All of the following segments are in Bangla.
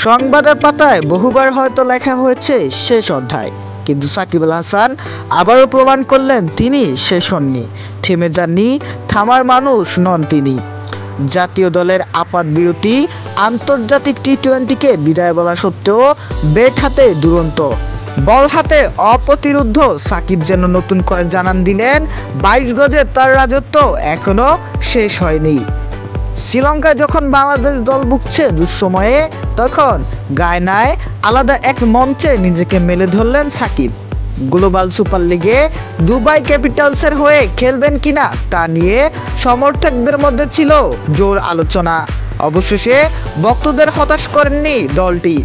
সংবাদের পাতায় বহুবার হয়তো লেখা হয়েছে শেষ অধ্যায়, কিন্তু সাকিব আল হাসান আবারও প্রমাণ করলেন তিনি শেষ হননি, থেমে যাননি, থামার মানুষ নন তিনি। জাতীয় দলের আপাত বিরতি, আন্তর্জাতিক টি-20কে বিদায় বলা সত্ত্বেও ব্যাট হাতে দুরন্ত, বল হাতে অপ্রতিরোধ্য সাকিব যেন নতুন করে জানান দিলেন 22 গজের তার রাজত্ব এখনো শেষ হয়নি। শ্রীলঙ্কায় যখন বাংলাদেশ দল ভুগছে দুঃসময়ে, তখন গায়নায় আলাদা এক মঞ্চে নিজেকে মেলে ধরলেন সাকিব। গ্লোবাল সুপার লিগে দুবাই ক্যাপিটালসের হয়ে খেলবেন কিনা তা নিয়ে সমর্থকদের মধ্যে ছিল জোর আলোচনা। অবশেষে ভক্তদের হতাশ করেননি দলটি,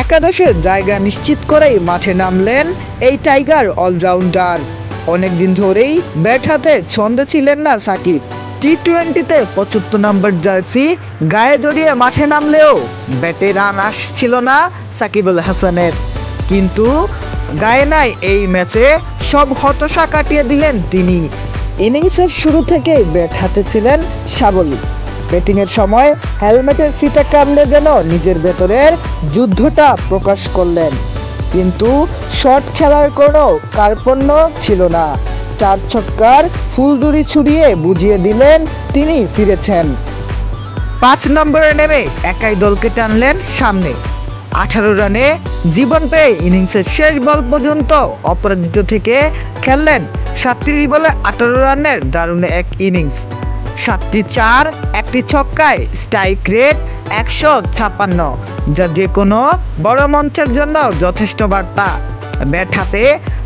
একাদশে জায়গা নিশ্চিত করেই মাঠে নামলেন এই টাইগার অলরাউন্ডার। অনেকদিন ধরেই ব্যাট হাতে ছন্দে ছিলেন না সাকিব। টি-20তে 75 নম্বর জার্সি গায়ে জড়িয়ে মাঠে নামলেও ব্যাটে রান আসছিল না সাকিব আল হাসানের। কিন্তু গায়নায় এই ম্যাচে সব হতাশা কাটিয়ে দিলেন তিনি। ইনিংসের শুরু থেকেই ব্যাট হাতে ছিলেন সাবলীল। ব্যাটিংয়ের সময় হেলমেটের ফিতা কামড়ে যেন নিজের ভেতরের যুদ্ধটা প্রকাশ করলেন, কিন্তু শট খেলার কোনো কার্পণ্য ছিল না। 4 ছক্কার ফুলদুরি ছুড়িয়ে বুঝিয়ে দিলেন তিনি ফিরেছেন। 5 নম্বরে নেমে একাই দলকে টানলেন সামনে। 18 রানে জীবন পেয়ে ইনিংসের শেষ বল পর্যন্ত অপরাজিত থেকে খেললেন 37 বলে 18 রানের দারুণ এক ইনিংস। 7টি 4, 1টি ছক্কায় স্ট্রাইক রেট 156, যা যে কোনো বড় মঞ্চের জন্য যথেষ্ট বার্তা। ব্যাট হাতে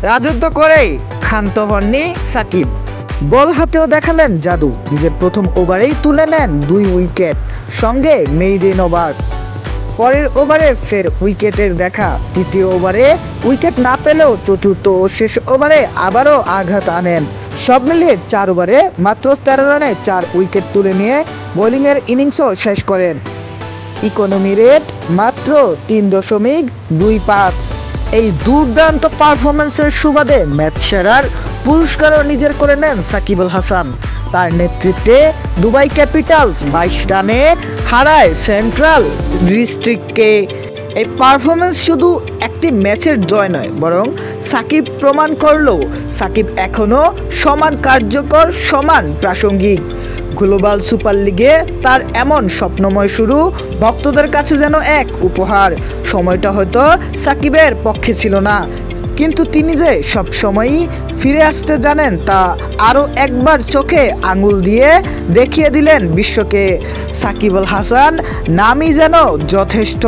রাজত্ব করেই ক্ষান্ত হননি সাকিব, বল হাতেও দেখালেন জাদু। নিজের প্রথম ওভারেই তুলে নেন 2 উইকেট, সঙ্গে মেইডেন ওভার। পরের ওভারে ফের উইকেটের দেখা। তৃতীয় ওভারে উইকেট না পেলেও চতুর্থ ও শেষ ওভারে আবারও আঘাত আনেন। সব মিলিয়ে 4 ওভারে মাত্র 13 রানে 4 উইকেট তুলে নিয়ে বোলিংয়ের ইনিংসও শেষ করেন। ইকোনমি রেট মাত্র 3.25। এই দুর্দান্ত পারফরম্যান্সের সুবাদে ম্যাচ সেরার পুরস্কারও নিজের করে নেন সাকিব আল হাসান। তার নেতৃত্বে দুবাই ক্যাপিটালস 22 রানে হারায় সেন্ট্রাল ডিস্ট্রিক্টকে। এই পারফরম্যান্স শুধু একটি ম্যাচের জয় নয়, বরং সাকিব প্রমাণ করল সাকিব এখনও সমান কার্যকর, সমান প্রাসঙ্গিক। গ্লোবাল সুপার লিগে তার এমন স্বপ্নময় শুরু ভক্তদের কাছে যেন এক উপহার। সময়টা হয়তো সাকিবের পক্ষে ছিল না, কিন্তু তিনি যে সব সময়ই ফিরে আসতে জানেন তা আরও একবার চোখে আঙুল দিয়ে দেখিয়ে দিলেন বিশ্বকে। সাকিব আল হাসান নামই যেন যথেষ্ট।